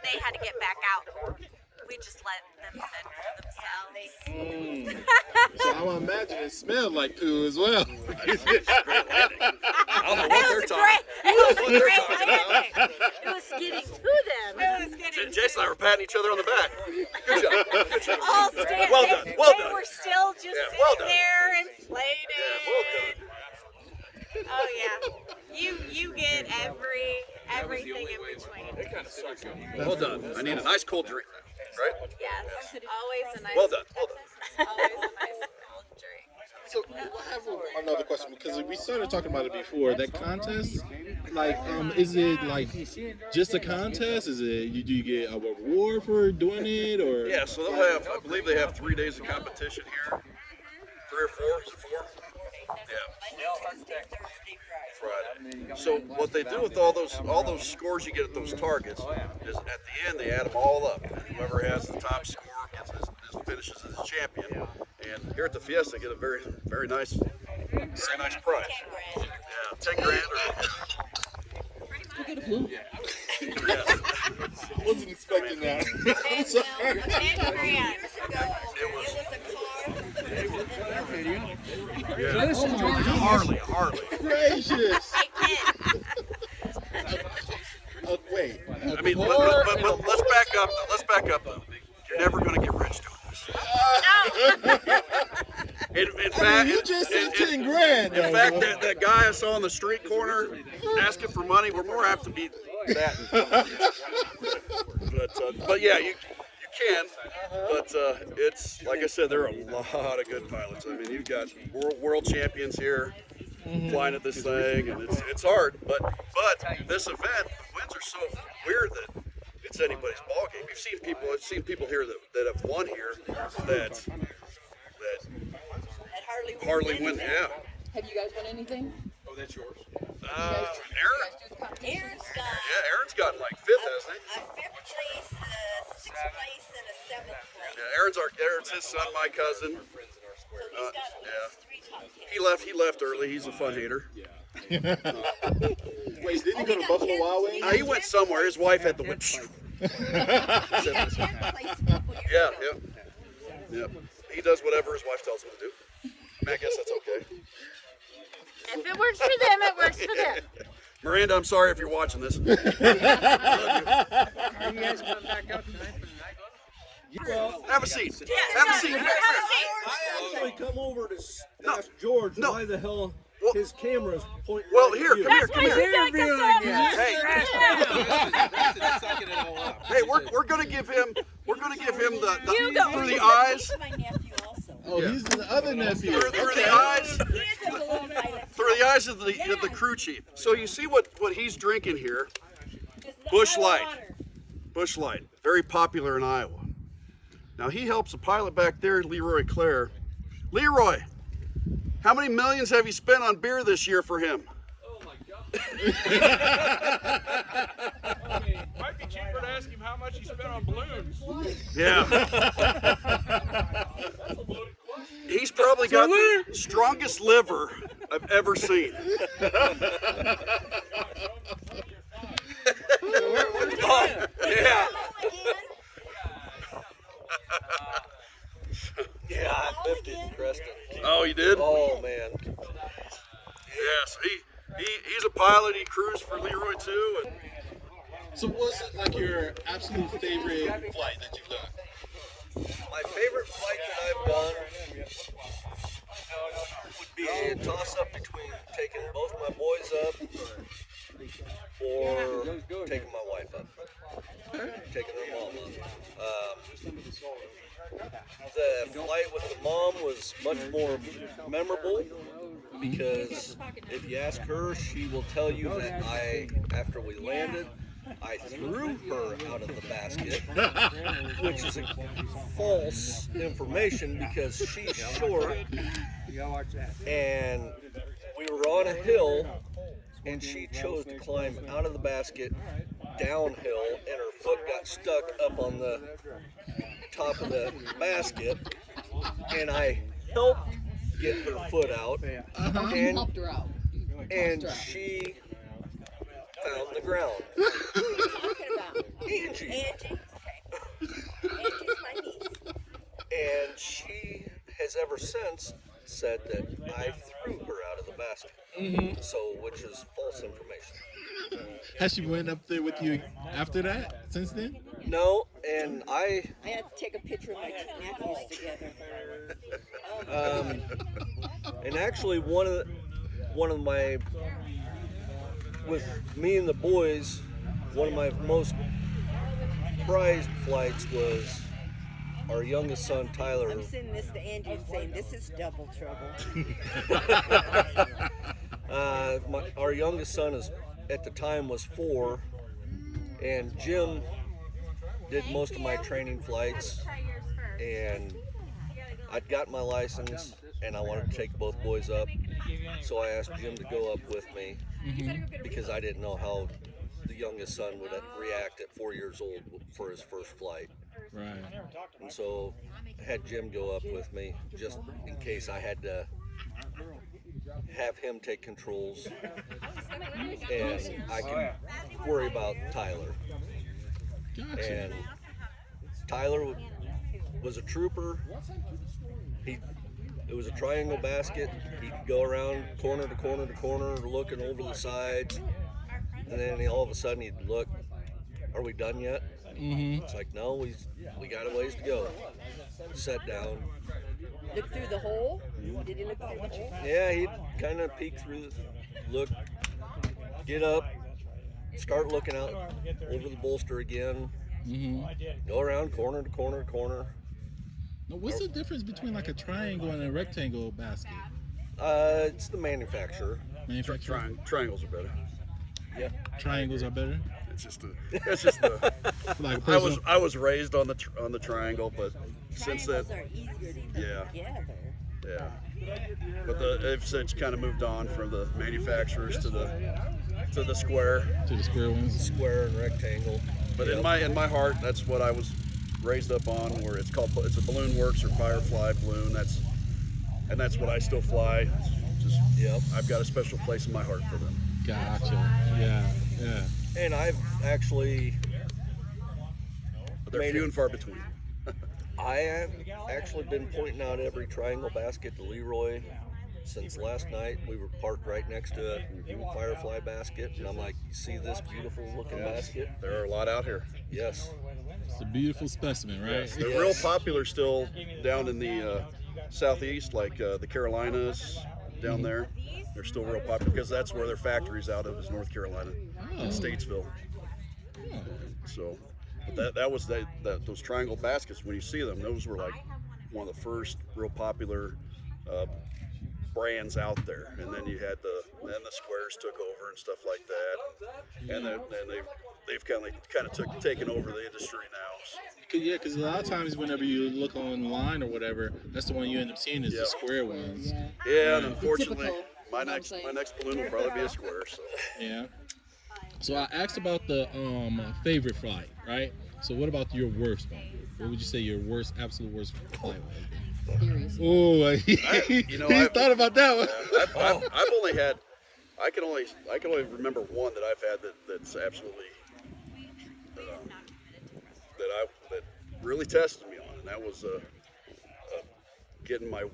Speaker 3: they had to get back out. We just let them fend for themselves.
Speaker 9: So I'm imagining it smelled like poo as well.
Speaker 7: I don't know what they're talking about.
Speaker 3: It was a great landing. It was getting to them. It was getting
Speaker 7: Jason and I were patting each other on the back. Good job. Good job.
Speaker 3: all stand.
Speaker 7: Well done. Well
Speaker 3: They
Speaker 7: done.
Speaker 3: were still just
Speaker 7: well
Speaker 3: sitting
Speaker 7: done.
Speaker 3: there inflated.
Speaker 7: Yeah, well done.
Speaker 3: Oh yeah. You get everything in between.
Speaker 7: Well done. I need a nice cold drink now, right?
Speaker 3: Yes. Always a nice.
Speaker 7: Well done. Well done.
Speaker 3: Always a nice cold drink.
Speaker 9: So I have another question, because we started talking about it before. That contest, like, is it like just a contest? Is it do you get a reward for doing it, or?
Speaker 7: Yeah, so they'll have, I believe they have 3 days of competition here. 3 or 4? Is it 4? Yeah. Friday. So what they do with all those scores you get at those targets is at the end they add them all up. And whoever has the top score is finishes as a champion. And here at the Fiesta, get a very, very nice prize. Yeah, 10 grand.
Speaker 4: You get a balloon.
Speaker 9: I wasn't expecting that. I'm sorry.
Speaker 3: 10 grand.
Speaker 7: Harley.
Speaker 9: Gracious. Wait.
Speaker 7: I mean, but let's back up. Let's back up though. You're never going to get rich doing this. In fact,
Speaker 9: you just said 10 grand.
Speaker 7: In fact, that guy I saw on the street corner asking for money, we're more apt to be that. But yeah, you can. But it's like I said, there are a lot of good pilots. I mean, you've got world champions here flying at this thing, and it's hard. But this event, the winds are so weird that it's anybody's ball game. I've seen people here that have won here that hardly win. Yeah.
Speaker 4: Have you guys won anything?
Speaker 5: Oh, that's yours.
Speaker 7: Aaron's gotten like 5th, hasn't he?
Speaker 6: 5th place, 6th place, and a 7th place.
Speaker 7: Yeah, Aaron's his son, my cousin. He left early. He's a fun hater.
Speaker 9: Wait, didn't he go to Buffalo Wild Wings?
Speaker 7: He went somewhere. His wife had the win. Yeah. He does whatever his wife tells him to do. I guess that's okay.
Speaker 3: If it works for them, it works for them.
Speaker 7: Miranda, I'm sorry if you're watching this.
Speaker 8: Are you guys coming back out tonight for the night?
Speaker 7: Have a seat. Have a seat.
Speaker 11: I actually come over to ask George why the hell his camera's pointing.
Speaker 7: Well, here, come here. Hey, we're gonna give him the through the eyes.
Speaker 9: Oh, he's the other nephew.
Speaker 7: Through the eyes of the crew chief. So you see what he's drinking here? Busch Light. Busch Light, very popular in Iowa. Now he helps a pilot back there, Leroy Clare. Leroy, how many millions have you spent on beer this year for him?
Speaker 5: Oh my God. Might be cheaper to ask him how much he spent on balloons.
Speaker 7: Yeah. He's probably got the strongest liver I've ever seen. Oh, yeah.
Speaker 11: Yeah, I biffed it in Creston.
Speaker 7: Oh, you did?
Speaker 11: Oh man.
Speaker 7: Yes, he's a pilot. He cruised for Leroy too. And
Speaker 9: so, what's it like your absolute favorite flight that you've done?
Speaker 11: My favorite flight that I've done would be a toss-up between taking both my boys up or taking my wife up. Taking their mom up. The flight with the mom was much more memorable because if you ask her, she will tell you that after we landed, I threw her out of the basket, which is false information because she's short, and we were on a hill, and she chose to climb out of the basket downhill, and her foot got stuck up on the top of the basket, and I helped get her foot out, and
Speaker 4: helped her out.
Speaker 11: And she found the ground.
Speaker 6: What are you talking about?
Speaker 11: Angie.
Speaker 6: Angie? Okay. Angie's my niece.
Speaker 11: And she has ever since said that I threw her out of the basket. So, which is false information.
Speaker 9: Has she went up there with you after that, since then?
Speaker 11: No, and I
Speaker 6: had to take a picture of my two nephews together.
Speaker 11: And actually one of my, with me and the boys, one of my most prized flights was our youngest son, Tyler.
Speaker 6: I'm sending this to Angie and saying, this is double trouble.
Speaker 11: Our youngest son at the time was 4, and Jim did most of my training flights, and I'd got my license, and I wanted to take both boys up, so I asked Jim to go up with me, because I didn't know how the youngest son would react at 4 years old for his first flight.
Speaker 9: Right.
Speaker 11: And so I had Jim go up with me just in case I had to have him take controls, and I can worry about Tyler.
Speaker 9: Gotcha.
Speaker 11: And Tyler was a trooper. It was a triangle basket. He'd go around corner to corner to corner, looking over the sides, and then all of a sudden he'd look, are we done yet?
Speaker 9: Mm-hmm.
Speaker 11: It's like, no, we got a ways to go. Sat down.
Speaker 6: Look through the hole? Did he look through the hole?
Speaker 11: Yeah, he'd kind of peek through, look, get up, start looking out over the bolster again, go around corner to corner to corner.
Speaker 9: Now, what's the difference between like a triangle and a rectangle basket?
Speaker 11: It's the manufacturer.
Speaker 7: Triangles are better.
Speaker 11: Yeah.
Speaker 9: Triangles are better.
Speaker 7: It's just the.
Speaker 9: Like
Speaker 7: I was raised on the triangle, but since that,
Speaker 6: Triangles are easier to put
Speaker 7: yeah.
Speaker 6: together.
Speaker 7: Yeah. But they've since kind of moved on from the manufacturers to the square.
Speaker 9: To the square ones.
Speaker 11: Square and rectangle.
Speaker 7: But in my heart, that's what I was raised up on. Where it's a Balloon Works or Firefly balloon. That's what I still fly. I've got a special place in my heart for them.
Speaker 9: Gotcha. Yeah. Yeah.
Speaker 11: And I've actually.
Speaker 7: But they're few and far between.
Speaker 11: I have actually been pointing out every triangle basket to Leroy since last night. We were parked right next to a Firefly basket, and I'm like, you see this beautiful looking basket?
Speaker 7: There are a lot out here.
Speaker 11: Yes.
Speaker 9: It's a beautiful specimen, right?
Speaker 7: Yes, they're real popular still down in the southeast, like the Carolinas down there. They're still real popular because that's where their factory's out of, is North Carolina, in Statesville. So, but that was those triangle baskets. When you see them, those were like one of the first real popular brands out there. And then you had the squares took over and stuff like that. And then they've kind of taken over the industry now.
Speaker 9: Yeah, because a lot of times whenever you look online or whatever, that's the one you end up seeing is the square ones.
Speaker 7: Yeah, and unfortunately, my next balloon will probably be a square. So.
Speaker 9: Yeah. So I asked about the favorite flight, right? So what about your worst one? What would you say your absolute worst flight was? Oh, he thought about that one.
Speaker 7: I've only had, I can only remember one that I've had that's absolutely that really tested me on, and that was getting my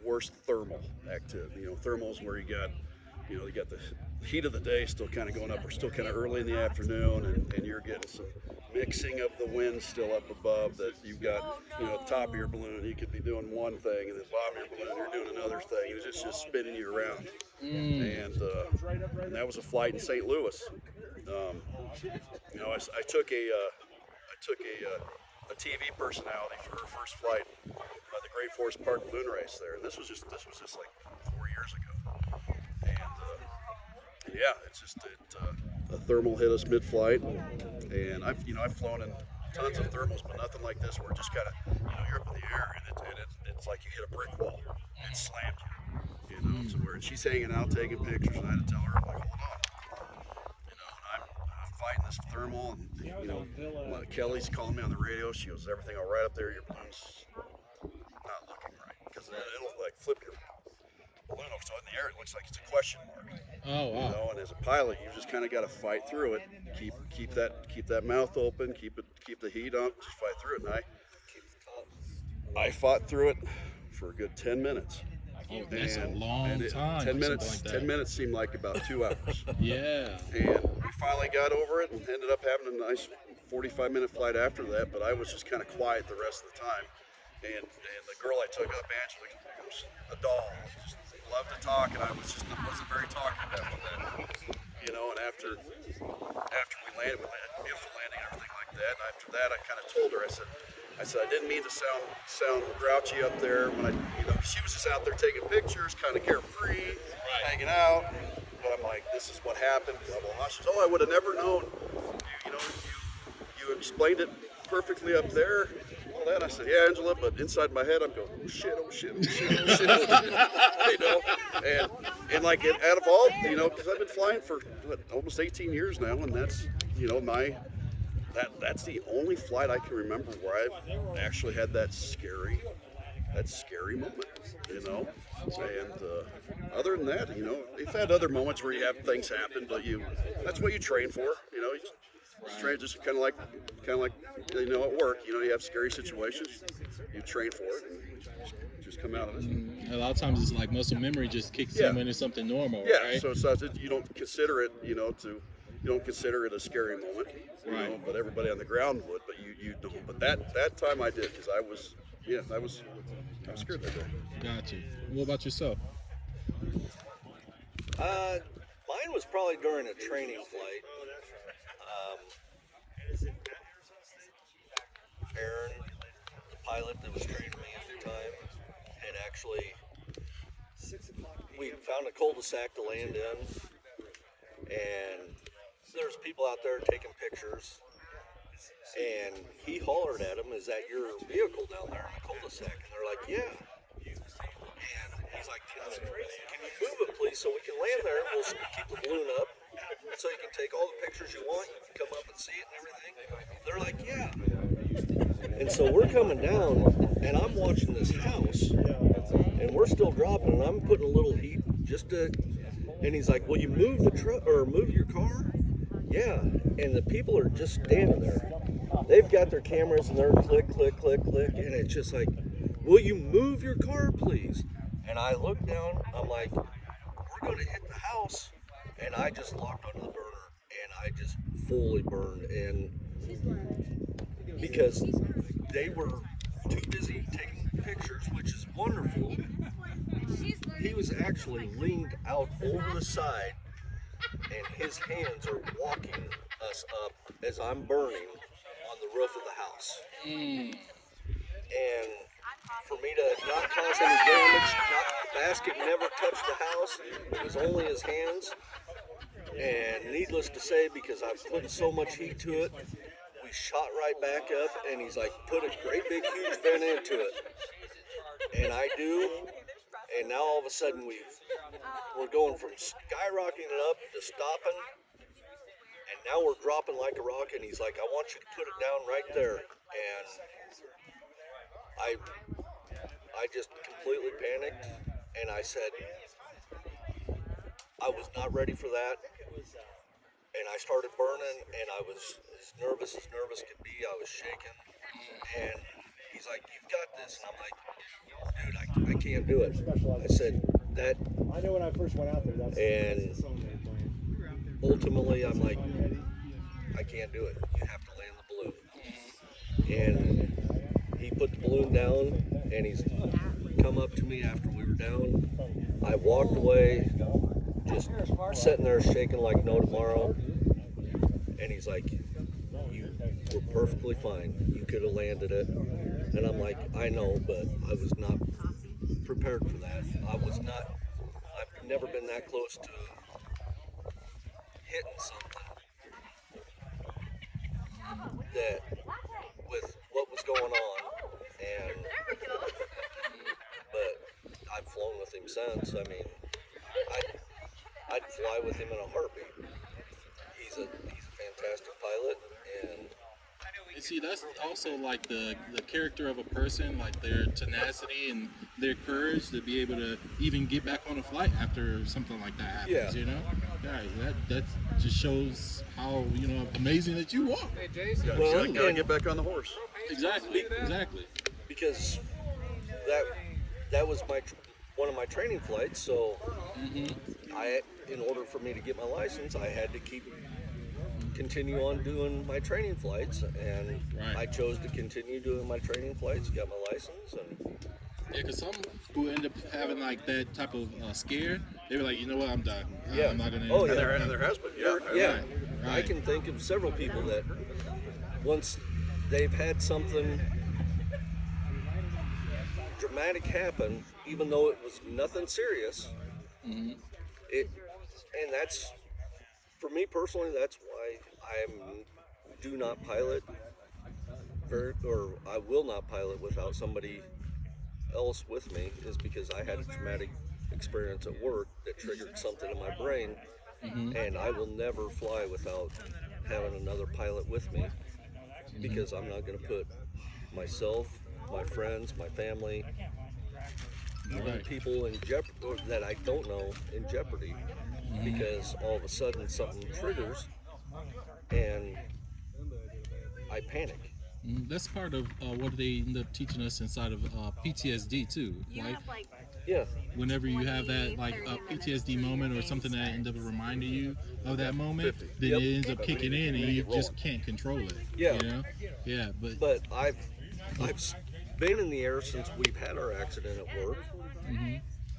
Speaker 7: worst thermal activity. Thermals where you got the heat of the day still kind of going up. We're still kind of early in the afternoon, and you're getting some mixing of the wind still up above. That you've got, at the top of your balloon, you could be doing one thing, and at the bottom of your balloon, you're doing another thing. It's just spinning you around. And that was a flight in St. Louis. I took a TV personality for her first flight at the Great Forest Park Balloon Race there, and this was just like 4 years ago. And it's just a thermal hit us mid-flight, and I've flown in tons of thermals, but nothing like this where it just kind of you're up in the air and it's like you hit a brick wall and slammed you. So where she's hanging out taking pictures, and I had to tell her, I'm like, hold on. I'm fighting this thermal, and Kelly's calling me on the radio. She goes, everything all right up there? Your balloon's not looking right, because it'll like flip your balloon over. So in the air, it looks like it's a question mark.
Speaker 9: Oh wow!
Speaker 7: And as a pilot, you just kind of got to fight through it. Keep that mouth open. Keep the heat on. Just fight through it. And I fought through it for a good 10 minutes.
Speaker 9: Oh, that's a long time.
Speaker 7: 10 minutes. Like 10 minutes seemed like about 2 hours.
Speaker 9: Yeah.
Speaker 7: And we finally got over it and ended up having a nice 45-minute flight after that. But I was just kind of quiet the rest of the time. And the girl I took up, Angela, was a doll. Just loved to talk, and I wasn't very talkative after that. And after we landed, we had a beautiful landing and everything like that. And after that, I kind of told her, I said I didn't mean to sound grouchy up there when she was just out there taking pictures, kind of carefree, hanging out. But I'm like, this is what happened. Blah blah blah. She says, I would have never known. You explained it perfectly up there. All that. I said, yeah, Angela, but inside my head I'm going, oh shit. And like out of all, because I've been flying for almost 18 years now, and that's that's the only flight I can remember where I actually had that scary moment, you know. And other than that, you know, you've had other moments where you have things happen, but that's what you train for, you know. You train just kind of like you know, at work, you know, you have scary situations, you train for it, and just come out of it.
Speaker 1: A lot of times it's like muscle memory just kicks in when it's something normal, right?
Speaker 7: So you don't consider it, you know, you don't consider it a scary moment, you know, but everybody on the ground would, but you don't. But that time I did, because I was scared that day.
Speaker 1: Gotcha. What about yourself?
Speaker 11: Mine was probably during a training flight. Aaron, the pilot that was training me at the time, had actually, we found a cul-de-sac to land in, and there's people out there taking pictures, and he hollered at them, "Is that your vehicle down there in the cul-de-sac?" And they're like, "Yeah." And he's like, "Can you move it, please, so we can land there, and we'll keep the balloon up, so you can take all the pictures you want, you can come up and see it and everything." They're like, "Yeah." And so we're coming down, and I'm watching this house, and we're still dropping, and I'm putting a little heat and he's like, "Will you move the truck or move your car?" Yeah. And the people are just standing there. They've got their cameras, and they're click, click, click, click, and it's just like, "Will you move your car, please?" And I look down, I'm like, we're going to hit the house, and I just locked onto the burner, and I just fully burned, and because they were too busy taking pictures, which is wonderful. He was actually leaned out over the side, and his hands are walking us up as I'm burning on the roof of the house. And for me to not cause any damage, the basket never touched the house, it was only his hands. And needless to say, because I put so much heat to it, we shot right back up, and he's like, "Put a great big huge vent into it." And I do, and now all of a sudden we're going from skyrocketing it up to stopping, and now we're dropping like a rock, and he's like, "I want you to put it down right there." And I just completely panicked, and I said, I was not ready for that, and I started burning, and I was as nervous could be. I was shaking, and he's like, "You've got this," and I'm like, "Dude, I can't do it." I said that. I know when I first went out there. And ultimately, I'm like, "I can't do it. You have to land the balloon." And he put the balloon down, and he's come up to me after we were down. I walked away, just sitting there shaking like no tomorrow. And he's like, "You were perfectly fine. You could have landed it." And I'm like, "I know, but I was not prepared for that. I've never been that close to hitting something that with what was going on." And but I've flown with him since. I mean, I'd fly with him in a heartbeat. He's a fantastic pilot, and
Speaker 1: see, that's also like the character of a person, like their tenacity and their courage to be able to even get back on a flight after something like that happens. You know, that just shows how amazing that you are.
Speaker 7: Hey, Jason, you gotta get back on the horse.
Speaker 1: Exactly.
Speaker 11: Because that was one of my training flights. So in order for me to get my license, I had to continue on doing my training flights, and I chose to continue doing my training flights, got my license. And
Speaker 1: because some who end up having like that type of scare, they were like, "You know what, I'm done. I'm not gonna."
Speaker 7: Oh, yeah. And there has been,
Speaker 11: Right. I can think of several people that once they've had something dramatic happen, even though it was nothing serious, and that's, for me personally, that's why I do not pilot, or I will not pilot without somebody else with me, is because I had a traumatic experience at work that triggered something in my brain, and I will never fly without having another pilot with me. because I'm not going to put myself, my friends, my family, even people in jeopardy that I don't know in jeopardy, because all of a sudden something triggers and I panic.
Speaker 9: That's part of what they end up teaching us inside of PTSD too, right?
Speaker 11: Yeah.
Speaker 9: Whenever you have that like a PTSD moment or something that ends up reminding you of that moment, then it ends up kicking in and you just can't control it.
Speaker 11: Yeah.
Speaker 9: You know? Yeah,
Speaker 11: but I've been in the air since we've had our accident at work,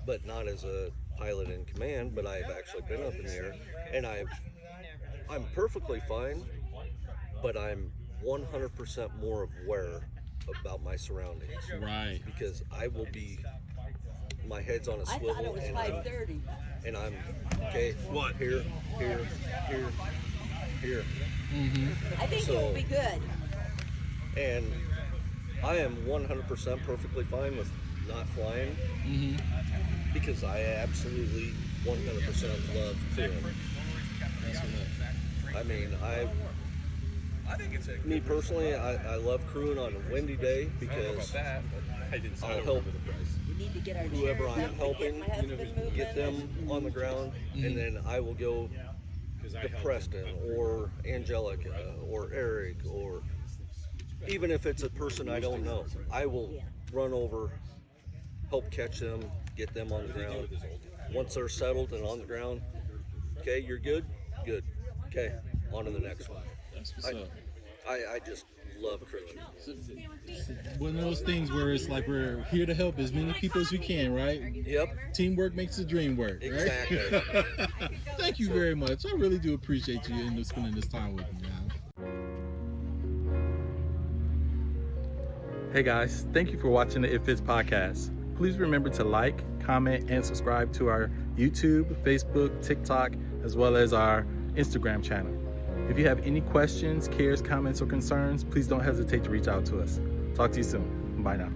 Speaker 11: but not as a pilot in command. But I've actually been up in the air, and I'm perfectly fine, but I'm 100% more aware about my surroundings.
Speaker 9: Right.
Speaker 11: Because I will be, my head's on a swivel.
Speaker 6: I thought it was 5:30.
Speaker 11: And I'm okay. What? Here.
Speaker 6: I think it will be good.
Speaker 11: And I am 100% perfectly fine with not flying, because I absolutely 100% love crewing. I mean, me personally, I love crewing on a windy day because I'll help whoever I'm helping get them on the ground, and then I will go to Preston or Angelica or Eric, or even if it's a person I don't know, I will run over, help catch them, get them on the ground. Once they're settled and on the ground, okay, you're good? Good. Okay, on to the next one. I just love crewing.
Speaker 9: One of those things where it's like we're here to help as many people as we can, right?
Speaker 11: Yep.
Speaker 9: Teamwork makes the dream work, right?
Speaker 11: Exactly.
Speaker 9: Thank you very much. I really do appreciate you and spending this time with me, man.
Speaker 1: Hey guys, thank you for watching the ITFITSS podcast. Please remember to like, comment, and subscribe to our YouTube, Facebook, TikTok, as well as our Instagram channel. If you have any questions, cares, comments, or concerns, please don't hesitate to reach out to us. Talk to you soon. Bye now.